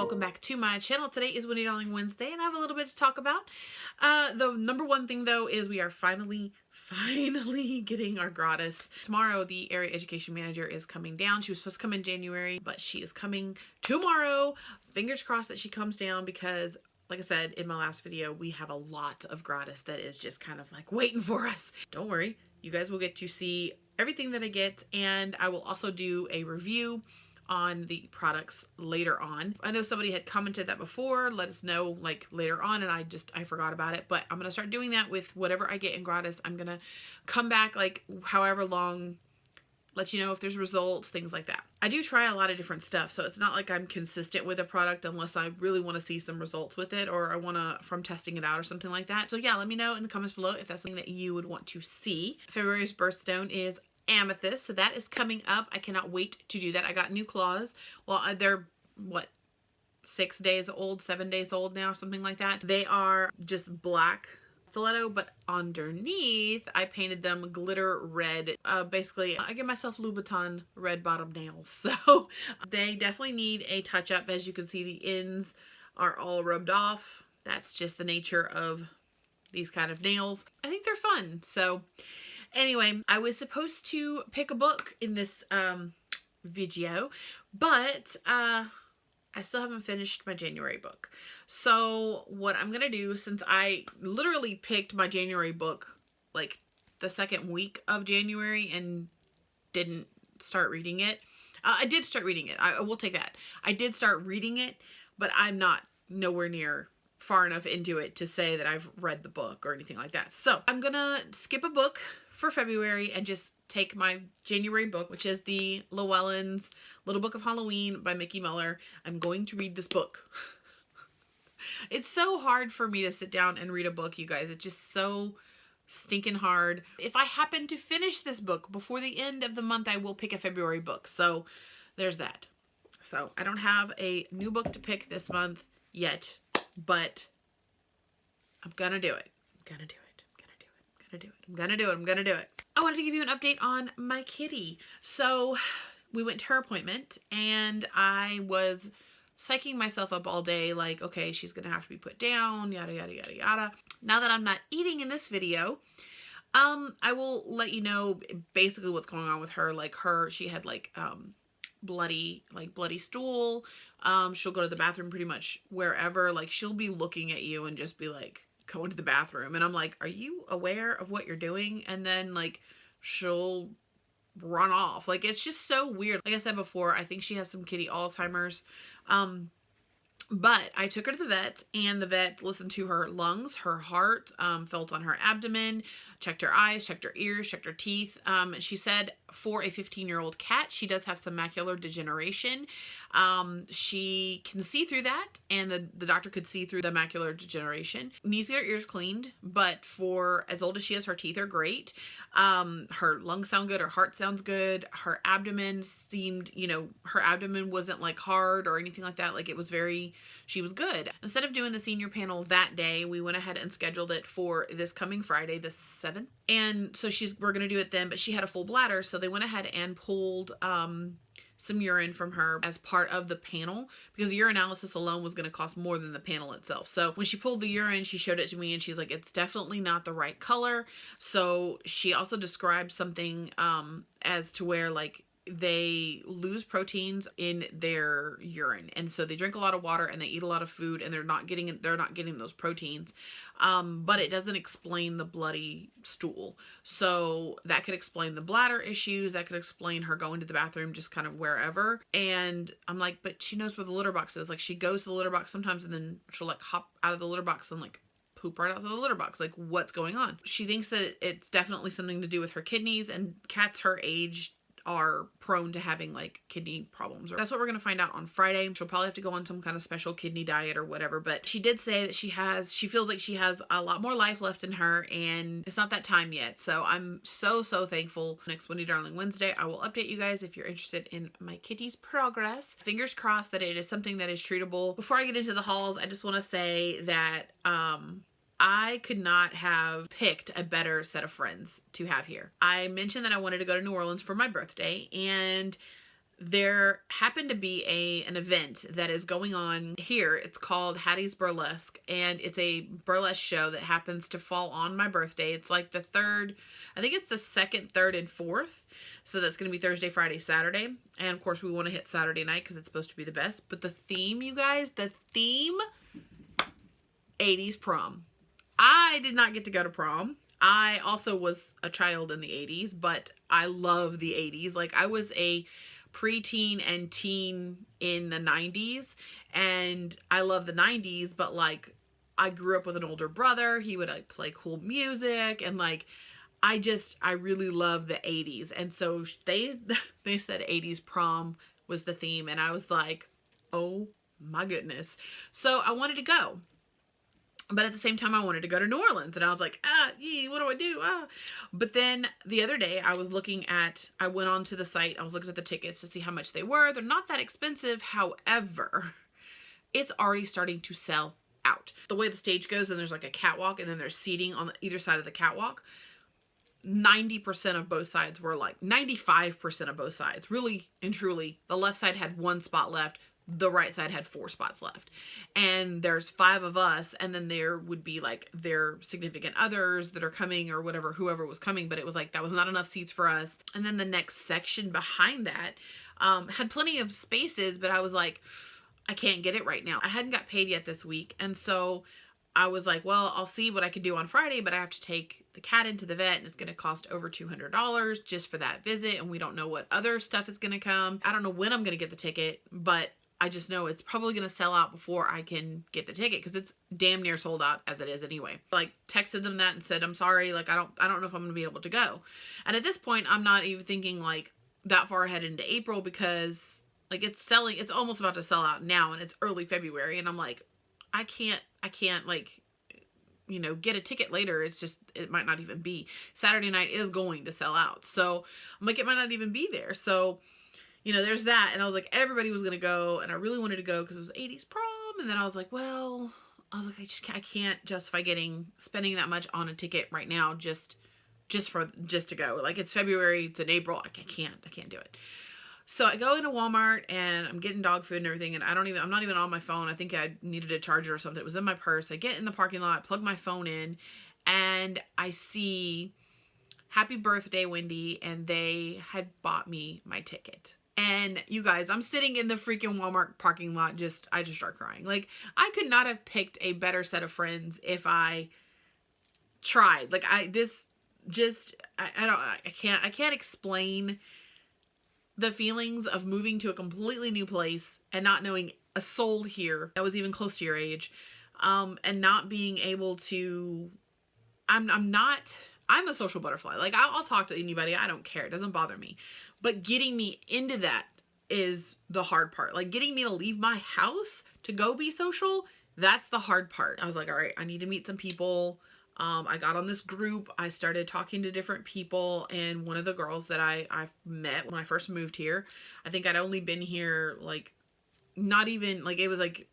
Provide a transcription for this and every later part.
welcome back to my channel. Today is Wendy Wednesday and I have a little bit to talk about. The number one thing though is we are finally getting our Gratis. Tomorrow the area education manager is coming down. She was supposed to come in January, but she is coming tomorrow. Fingers crossed that she comes down because, like I said in my last video, we have a lot of Gratis that is just kind of like waiting for us. Don't worry, you guys will get to see everything that I get, and I will also do a review on the products later on. I know somebody had commented that before, let us know like later on, and I forgot about it, but I'm gonna start doing that with whatever I get in Gratis. I'm gonna come back like however long, let you know if there's results, things like that. I do try a lot of different stuff, so it's not like I'm consistent with a product unless I really want to see some results with it, or I want to from testing it out or something like that. So yeah, let me know in the comments below if that's something that you would want to see. February's birthstone is amethyst, so that is coming up. I cannot wait to do that. I got new claws. Well, they're what, 6 days old, 7 days old now, something like that. They are just black stiletto, but underneath I painted them glitter red. Basically I give myself Louboutin red bottom nails, so they definitely need a touch up. As you can see, the ends are all rubbed off. That's just the nature of these kind of nails. I think they're fun. So anyway, I was supposed to pick a book in this video, but I still haven't finished my January book. So what I'm gonna do, since I literally picked my January book like the second week of January and didn't start reading it. I did start reading it. I will take that. I did start reading it, but I'm not nowhere near far enough into it to say that I've read the book or anything like that. So I'm gonna skip a book for February and just take my January book, which is the Llewellyn's Little Book of Halloween by Mickey Miller. I'm going to read this book. It's so hard for me to sit down and read a book, you guys. It's just so stinking hard. If I happen to finish this book before the end of the month, I will pick a February book. So there's that. So I don't have a new book to pick this month yet, but I'm gonna do it. I'm gonna do it. I'm gonna do it. I wanted to give you an update on my kitty. So we went to her appointment and I was psyching myself up all day like, okay, she's gonna have to be put down, yada yada yada yada. Now that I'm not eating in this video, I will let you know basically what's going on with her. Like she had like bloody stool. She'll go to the bathroom pretty much wherever. Like she'll be looking at you and just be like, going to the bathroom, and I'm like, are you aware of what you're doing? And then like she'll run off. Like it's just so weird. Like I said before, I think she has some kitty Alzheimer's. But I took her to the vet, and the vet listened to her lungs, her heart, felt on her abdomen, checked her eyes, checked her ears, checked her teeth. She said for a 15-year-old cat, she does have some macular degeneration. She can see through that, and the doctor could see through the macular degeneration. Needs to get her ears cleaned, but for as old as she is, her teeth are great. Her lungs sound good, her heart sounds good, her abdomen seemed, her abdomen wasn't like hard or anything like that. Like it was she was good. Instead of doing the senior panel that day, we went ahead and scheduled it for this coming Friday, the 7th. And so we're gonna do it then, but she had a full bladder, so they went ahead and pulled some urine from her as part of the panel, because the urinalysis alone was going to cost more than the panel itself. So when she pulled the urine, she showed it to me and she's like, it's definitely not the right color. So she also described something as to where like they lose proteins in their urine, and so they drink a lot of water and they eat a lot of food, and they're not getting those proteins. But it doesn't explain the bloody stool. So that could explain the bladder issues. That could explain her going to the bathroom just kind of wherever. And I'm like, but she knows where the litter box is. Like she goes to the litter box sometimes, and then she'll like hop out of the litter box and like poop right outside the litter box. Like what's going on? She thinks that it's definitely something to do with her kidneys, and cats her age are prone to having like kidney problems. That's what we're gonna find out on Friday. She'll probably have to go on some kind of special kidney diet or whatever, but she did say that she feels like she has a lot more life left in her, and it's not that time yet. So I'm so thankful. Next Wendy Darling Wednesday, I will update you guys if you're interested in my kitty's progress. Fingers crossed that it is something that is treatable. Before I get into the hauls, I just want to say that I could not have picked a better set of friends to have here. I mentioned that I wanted to go to New Orleans for my birthday, and there happened to be an event that is going on here. It's called Hattie's Burlesque, and it's a burlesque show that happens to fall on my birthday. It's like the third, I think it's the second, third, and fourth. So that's going to be Thursday, Friday, Saturday. And of course we want to hit Saturday night because it's supposed to be the best. But the theme, you guys, the theme, 80s prom. I did not get to go to prom. I also was a child in the 80s, but I love the 80s. Like, I was a preteen and teen in the 90s, and I love the 90s, but like, I grew up with an older brother. He would like play cool music, and like, I really love the 80s. And so they said 80s prom was the theme, and I was like, oh my goodness. So I wanted to go. But at the same time, I wanted to go to New Orleans. And I was like, what do I do? But then the other day, I went onto the site. I was looking at the tickets to see how much they were. They're not that expensive. However, it's already starting to sell out. The way the stage goes, and there's like a catwalk, and then there's seating on either side of the catwalk. 90% of both sides were like, 95% of both sides, really and truly. The left side had 1 spot left. The right side had 4 spots left, and there's 5 of us, and then there would be like their significant others that are coming, or whatever, whoever was coming, but it was like, that was not enough seats for us. And then the next section behind that had plenty of spaces, but I was like, I can't get it right now. I hadn't got paid yet this week, and so I was like, well, I'll see what I can do on Friday, but I have to take the cat into the vet, and it's going to cost over $200 just for that visit, and we don't know what other stuff is going to come. I don't know when I'm going to get the ticket, but I just know it's probably going to sell out before I can get the ticket, because it's damn near sold out as it is anyway. Like, texted them that and said, I'm sorry, like, I don't know if I'm going to be able to go. And at this point, I'm not even thinking like that far ahead into April, because like, it's almost about to sell out now, and it's early February, and I'm like, I can't like, you know, get a ticket later. It's just, it might not even be. Saturday night is going to sell out. So I'm like, it might not even be there. So, you know, there's that. And I was like, everybody was going to go, and I really wanted to go because it was 80s prom. And then I was like, well, I can't justify spending that much on a ticket right now just to go. Like, it's February, it's in April. I can't do it. So I go into Walmart, and I'm getting dog food and everything, and I'm not even on my phone. I think I needed a charger or something. It was in my purse. I get in the parking lot, plug my phone in, and I see Happy Birthday, Wendy, and they had bought me my ticket. And you guys, I'm sitting in the freaking Walmart parking lot, I just start crying. Like, I could not have picked a better set of friends if I tried. Like, I can't explain the feelings of moving to a completely new place and not knowing a soul here that was even close to your age, and not being able to, I'm a social butterfly. Like, I'll talk to anybody. I don't care. It doesn't bother me. But getting me into that is the hard part. Like, getting me to leave my house to go be social, that's the hard part. I was like, all right, I need to meet some people. I got on this group. I started talking to different people, and one of the girls that I met when I first moved here, I think I'd only been here like, not even like, it was like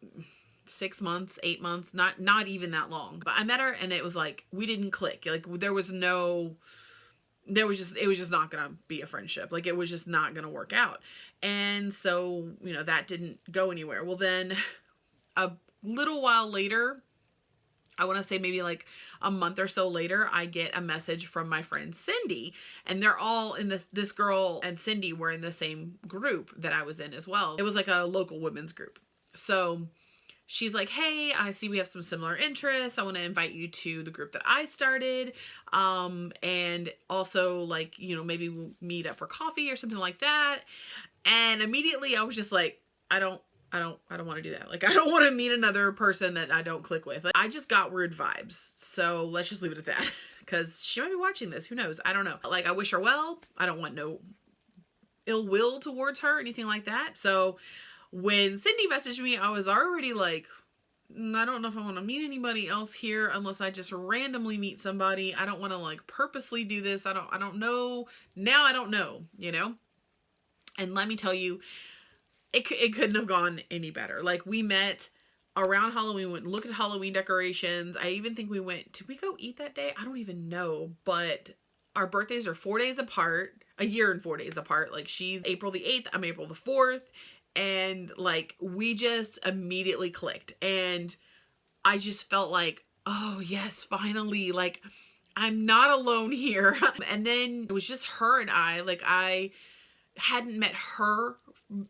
6 months, 8 months, not even that long. But I met her, and it was like, we didn't click. Like, it was just not gonna be a friendship. Like, it was just not gonna work out. And so, you know, that didn't go anywhere. Well, then a little while later, I want to say maybe like a month or so later, I get a message from my friend Cindy, and they're all in this girl and Cindy were in the same group that I was in as well. It was like a local women's group. So she's like, hey, I see we have some similar interests. I want to invite you to the group that I started. And also, like, you know, maybe we'll meet up for coffee or something like that. And immediately I was just like, I don't want to do that. Like, I don't want to meet another person that I don't click with. Like, I just got weird vibes. So let's just leave it at that, because she might be watching this. Who knows? I don't know. Like, I wish her well. I don't want no ill will towards her or anything like that. So when Cindy messaged me, I was already like, I don't know if I want to meet anybody else here unless I just randomly meet somebody. I don't want to like purposely do this. I don't know. Now I don't know, you know? And let me tell you, it couldn't have gone any better. Like, we met around Halloween, went and looked at Halloween decorations. I even think did we go eat that day? I don't even know, but our birthdays are 4 days apart, a year and 4 days apart. Like, she's April the 8th, I'm April the 4th. And like, we just immediately clicked. And I just felt like, oh yes, finally, like, I'm not alone here. And then it was just her and I. Like, I hadn't met her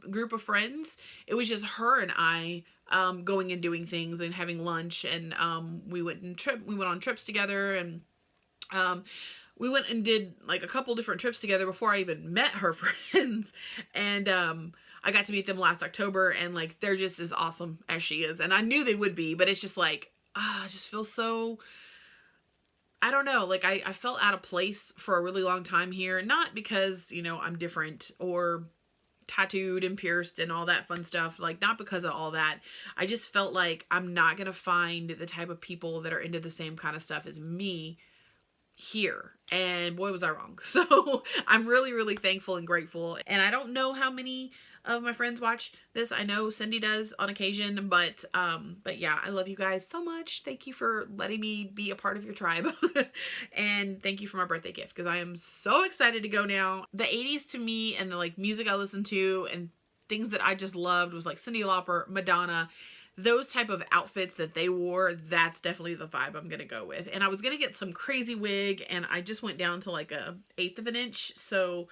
group of friends. It was just her and I going and doing things and having lunch. And we went on trips together. And we went and did like a couple different trips together before I even met her friends. And I got to meet them last October, and like, they're just as awesome as she is. And I knew they would be, but it's just like, I just feel so, I don't know, like, I felt out of place for a really long time here. Not because, you know, I'm different or tattooed and pierced and all that fun stuff. Like, not because of all that. I just felt like I'm not going to find the type of people that are into the same kind of stuff as me here. And boy, was I wrong. So I'm really, really thankful and grateful. And I don't know how many of my friends watch this. I know Cindy does on occasion, but yeah, I love you guys so much. Thank you for letting me be a part of your tribe. And thank you for my birthday gift, because I am so excited to go now. The 80s to me, and the like music I listened to and things that I just loved, was like Cyndi Lauper, Madonna, those type of outfits that they wore. That's definitely the vibe I'm gonna go with. And I was gonna get some crazy wig, and I just went down to like a 1/8 of an inch, so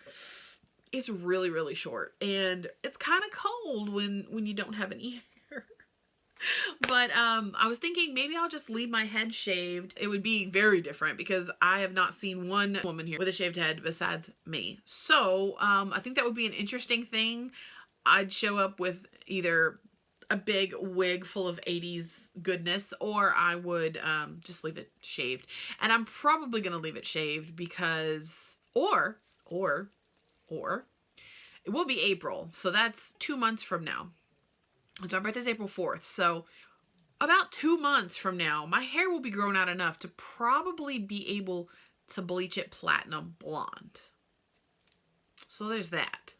it's really, really short, and it's kind of cold when you don't have any hair. But I was thinking maybe I'll just leave my head shaved. It would be very different, because I have not seen one woman here with a shaved head besides me. So I think that would be an interesting thing. I'd show up with either a big wig full of 80s goodness, or I would just leave it shaved. And I'm probably gonna leave it shaved, because or it will be April, so that's 2 months from now. So my birthday's April 4th, so about 2 months from now, my hair will be grown out enough to probably be able to bleach it platinum blonde. So there's that.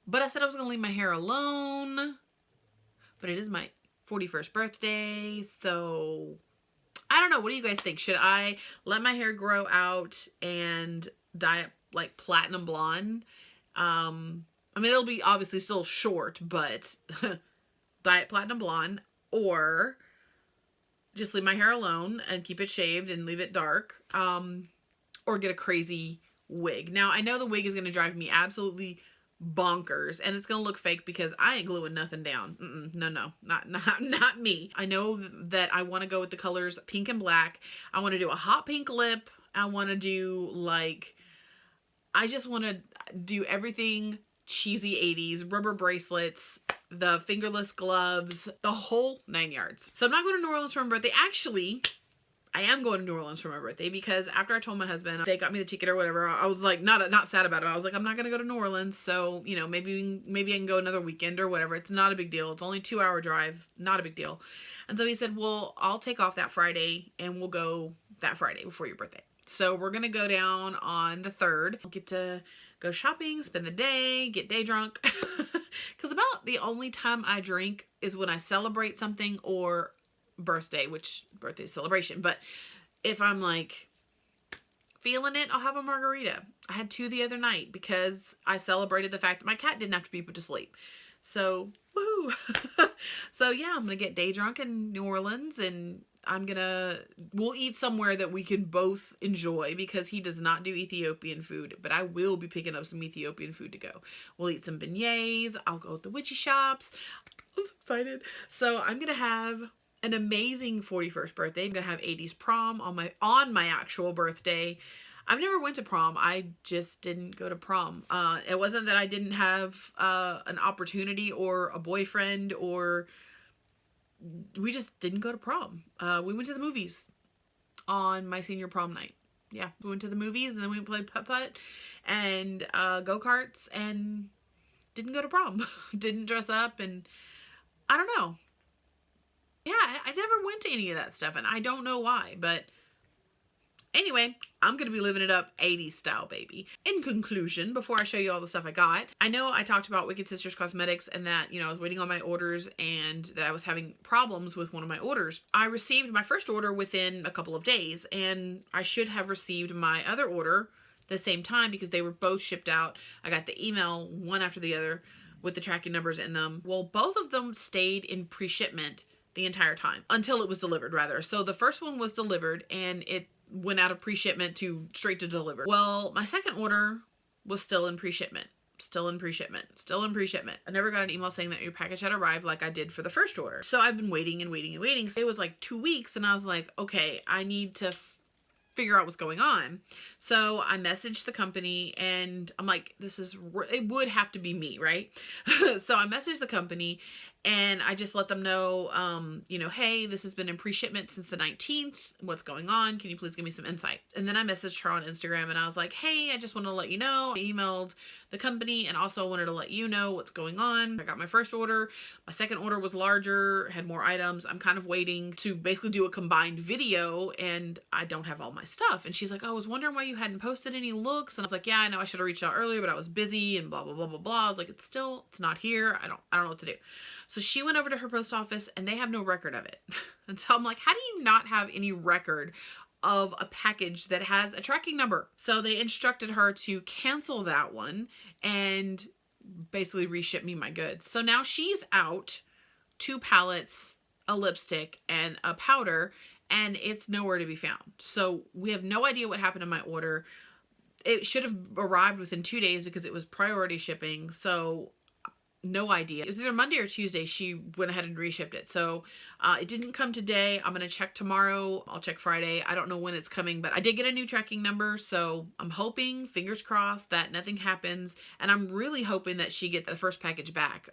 But I said I was gonna leave my hair alone, but it is my 41st birthday, so I don't know. What do you guys think? Should I let my hair grow out and dye it like platinum blonde? I mean, it'll be obviously still short, but dye it platinum blonde, or just leave my hair alone and keep it shaved and leave it dark, or get a crazy wig. Now, I know the wig is going to drive me absolutely bonkers, and it's gonna look fake, because I ain't gluing nothing down. No, not me. I know that I want to go with the colors pink and black. I want to do a hot pink lip. I want to do like, I just want to do everything cheesy 80s, rubber bracelets, the fingerless gloves, the whole 9 yards. So I'm not going to New Orleans for my birthday. Actually, I am going to New Orleans for my birthday, because after I told my husband they got me the ticket or whatever, I was like, not sad about it. I was like, I'm not going to go to New Orleans. So, you know, maybe I can go another weekend or whatever. It's not a big deal. It's only a 2-hour drive. Not a big deal. And so he said, well, I'll take off that Friday and we'll go that Friday before your birthday. So we're going to go down on the 3rd. I'll get to go shopping, spend the day, get day drunk. Because about the only time I drink is when I celebrate something or birthday, which birthday celebration. But if I'm like feeling it, I'll have a margarita. I had 2 the other night because I celebrated the fact that my cat didn't have to be put to sleep. So, woohoo. So yeah, I'm gonna get day drunk in New Orleans, and we'll eat somewhere that we can both enjoy, because he does not do Ethiopian food, but I will be picking up some Ethiopian food to go. We'll eat some beignets. I'll go to the witchy shops. I'm so excited. So I'm gonna have an amazing 41st birthday. I'm gonna have 80s prom on my actual birthday. I've never went to prom. I just didn't go to prom. It wasn't that I didn't have an opportunity or a boyfriend, or we just didn't go to prom. We went to the movies on my senior prom night. Yeah, we went to the movies, and then we played putt-putt and go-karts, and didn't go to prom. Didn't dress up, and I don't know. Yeah, I never went to any of that stuff, and I don't know why, but Anyway, I'm going to be living it up 80s style, baby. In conclusion, before I show you all the stuff I got, I know I talked about Wicked Sisters Cosmetics and that, I was waiting on my orders and that I was having problems with one of my orders. I received my first order within a couple of days, and I should have received my other order the same time because they were both shipped out. I got the email one after the other with the tracking numbers in them. Well, both of them stayed in pre-shipment the entire time until it was delivered, rather. So the first one was delivered and it went out of pre-shipment to straight to delivered. Well, my second order was still in pre-shipment. Still in pre-shipment. Still in pre-shipment. I never got an email saying that your package had arrived like I did for the first order. So I've been waiting and waiting and waiting. So it was like 2 weeks and I was like, okay, I need to figure out what's going on. So I messaged the company and I'm like, it would have to be me, right? So I messaged the company and I just let them know, hey, this has been in pre-shipment since the 19th. What's going on? Can you please give me some insight? And then I messaged her on Instagram and I was like, hey, I just wanted to let you know. I emailed the company and also wanted to let you know what's going on. I got my first order. My second order was larger, had more items. I'm kind of waiting to basically do a combined video and I don't have all my stuff. And she's like, oh, I was wondering why you hadn't posted any looks. And I was like, yeah, I know I should have reached out earlier, but I was busy and blah, blah, blah, blah, blah. I was like, it's not here. I don't know what to do. So she went over to her post office and they have no record of it. And so I'm like, how do you not have any record of a package that has a tracking number? So they instructed her to cancel that one and basically reship me my goods. So now she's out 2 palettes, a lipstick, and a powder, and it's nowhere to be found. So we have no idea what happened to my order. It should have arrived within 2 days because it was priority shipping. So no idea. It was either Monday or Tuesday she went ahead and reshipped it. So it didn't come today. I'm going to check tomorrow. I'll check Friday. I don't know when it's coming, but I did get a new tracking number. So I'm hoping, fingers crossed, that nothing happens. And I'm really hoping that she gets the first package back.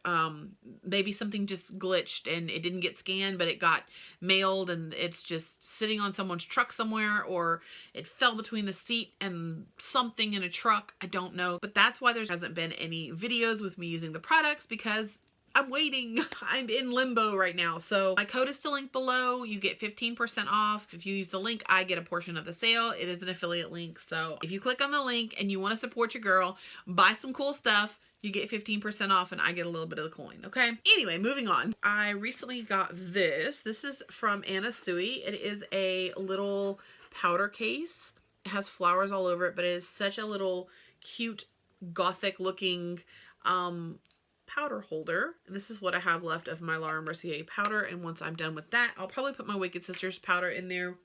Maybe something just glitched and it didn't get scanned, but it got mailed and it's just sitting on someone's truck somewhere, or it fell between the seat and something in a truck. I don't know. But that's why there hasn't been any videos with me using the product, because I'm waiting. I'm in limbo right now. So my code is still linked below. You get 15% off. If you use the link, I get a portion of the sale. It is an affiliate link. So if you click on the link and you want to support your girl, buy some cool stuff, you get 15% off and I get a little bit of the coin. Okay. Anyway, moving on. I recently got this. This is from Anna Sui. It is a little powder case. It has flowers all over it, but it is such a little cute gothic looking powder holder. And this is what I have left of my Laura Mercier powder. And once I'm done with that, I'll probably put my Wicked Sisters powder in there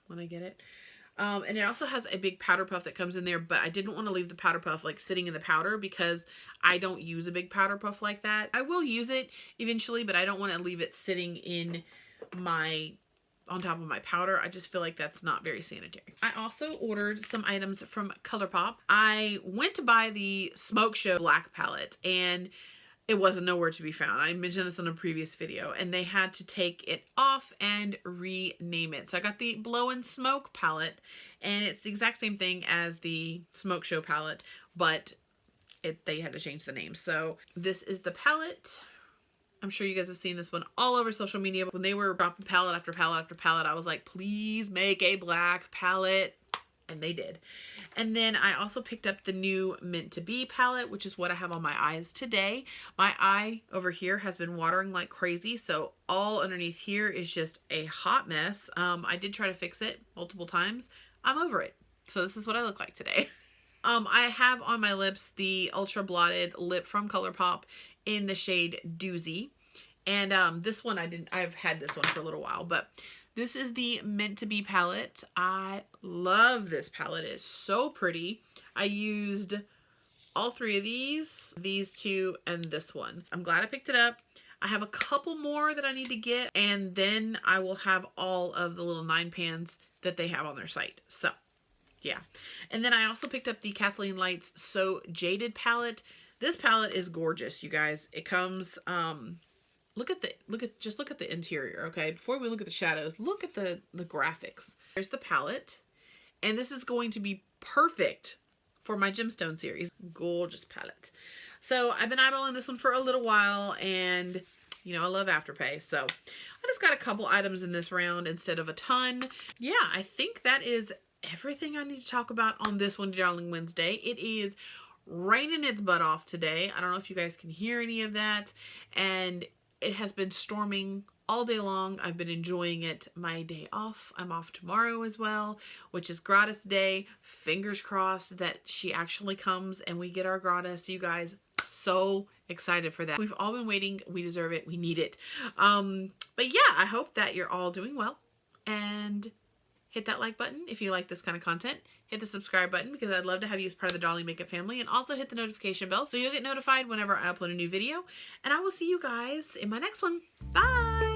when I get it. And it also has a big powder puff that comes in there, but I didn't want to leave the powder puff like sitting in the powder because I don't use a big powder puff like that. I will use it eventually, but I don't want to leave it sitting in on top of my powder. I just feel like that's not very sanitary. I also ordered some items from ColourPop. I went to buy the Smoke Show Black palette and it wasn't nowhere to be found. I mentioned this in a previous video and they had to take it off and rename it. So I got the Blow and Smoke palette and it's the exact same thing as the Smoke Show palette, but they had to change the name. So this is the palette. I'm sure you guys have seen this one all over social media. When they were dropping palette after palette after palette, I was like, please make a black palette. And they did. And then I also picked up the new Meant to Be palette, which is what I have on my eyes today. My eye over here has been watering like crazy. So all underneath here is just a hot mess. I did try to fix it multiple times. I'm over it. So this is what I look like today. I have on my lips the Ultra Blotted Lip from ColourPop in the shade Doozy. And this one I've had this one for a little while, but this is the Meant to Be palette. I love this palette. It's so pretty. I used all 3 of these 2, and this one. I'm glad I picked it up. I have a couple more that I need to get, and then I will have all of the little 9 pans that they have on their site. So yeah. And then I also picked up the Kathleen Lights So Jaded palette. This palette is gorgeous, you guys. It comes, just look at the interior, okay? Before we look at the shadows, look at the graphics. There's the palette, and this is going to be perfect for my gemstone series. Gorgeous palette. So I've been eyeballing this one for a little while, and you know, I love Afterpay. So I just got a couple items in this round instead of a ton. Yeah, I think that is everything I need to talk about on this Wendy Darling Wednesday. It is raining its butt off today. I don't know if you guys can hear any of that. And it has been storming all day long. I've been enjoying it. My day off. I'm off tomorrow as well, which is Gratis Day. Fingers crossed that she actually comes and we get our Gratis. You guys, so excited for that. We've all been waiting. We deserve it. We need it. But yeah, I hope that you're all doing well. And hit that like button if you like this kind of content. Hit the subscribe button because I'd love to have you as part of the Darling Makeup family. And also hit the notification bell so you'll get notified whenever I upload a new video. And I will see you guys in my next one. Bye!